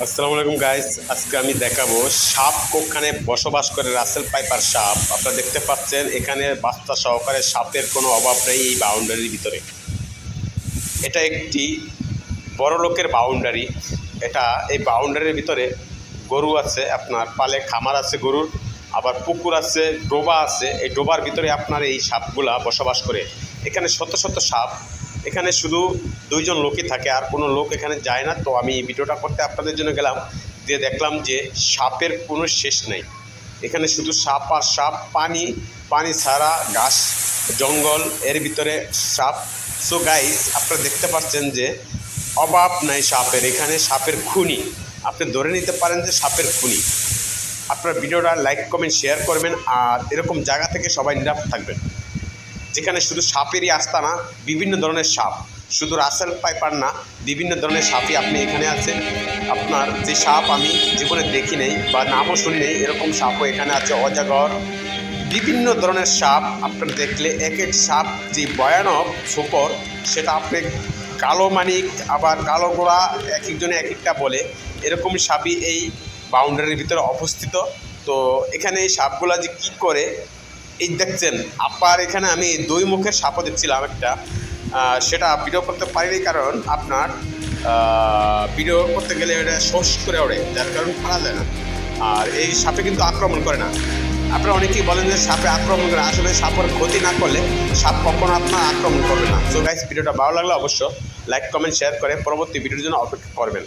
আসসালামু আলাইকুম গাইস, আজকে আমি দেখাবো সাপ কোখানে বসবাস করে। রাসেল পাইপার সাপ আপনারা দেখতে পাচ্ছেন, এখানে বাচ্চা সহকারে সাপের কোনো অভাব নেই এই বাউন্ডারির ভিতরে। এটা একটি বড় লোকের বাউন্ডারি। এই বাউন্ডারির ভিতরে গরু আছে, আপনার পালে খামার আছে গরুর, আবার পুকুর আছে, ডোবা আছে। এই ডোবার ভিতরে আপনার এই সাপগুলা বসবাস করে। এখানে শত শত সাপ। এখানে শুধু দুইজন লোকই থাকে, আর কোনো লোক এখানে যায় না। তো আমি এই ভিডিওটা করতে আপনাদের জন্য গেলাম, দিয়ে দেখলাম যে সাপের কোনো শেষ নেই। এখানে শুধু সাপ আর সাপ, পানি পানি ছাড়া ঘাস, জঙ্গল, এর ভিতরে সাপ। সো গাইস, আপনারা দেখতে পাচ্ছেন যে অভাব নাই সাপের। এখানে সাপের খুনি, আপনি ধরে নিতে পারেন যে সাপের খুনি। আপনার ভিডিওটা লাইক কমেন্ট শেয়ার করবেন, আর এরকম জায়গা থেকে সবাই নিরাপদ থাকবেন, যেখানে শুধু সাপেরই আস্তানা। বিভিন্ন ধরনের সাপ, শুধু রাসেল পাইপার না, বিভিন্ন ধরনের সাপই আপনি এখানে আছে। আপনার যে সাপ আমি জীবনে দেখি নেই বা নামও শুনি নেই, এরকম সাপও এখানে আছে। অজগর, বিভিন্ন ধরনের সাপ। আপনার দেখলে এক এক সাপ যে ভয়ানক সুপর, সেটা আপনি কালো মানিক, আবার কালো গোড়া, এক একজনে এক একটা বলে। এরকম সাপই এই বাউন্ডারির ভিতরে অবস্থিত। তো এখানে এই সাপগুলা যে কী করে, এই দেখছেন আপার এখানে আমি দুই মুখের সাপও দেখছিলাম একটা। সেটা ভিডিও করতে পারিনি, কারণ আপনার ভিডিও করতে গেলে এটা শোষ করে ওঠে, যার কারণে পারা যায় না। আর এই সাপে কিন্তু আক্রমণ করে না। আপনারা অনেকেই বলেন যে সাপে আক্রমণ করে, আসলে সাপের ক্ষতি না করলে সাপ কখনো আপনার আক্রমণ করবে না। সো গাইস, ভিডিওটা ভালো লাগলে অবশ্য লাইক কমেন্ট শেয়ার করে পরবর্তী ভিডিওর জন্য অপেক্ষা করবেন।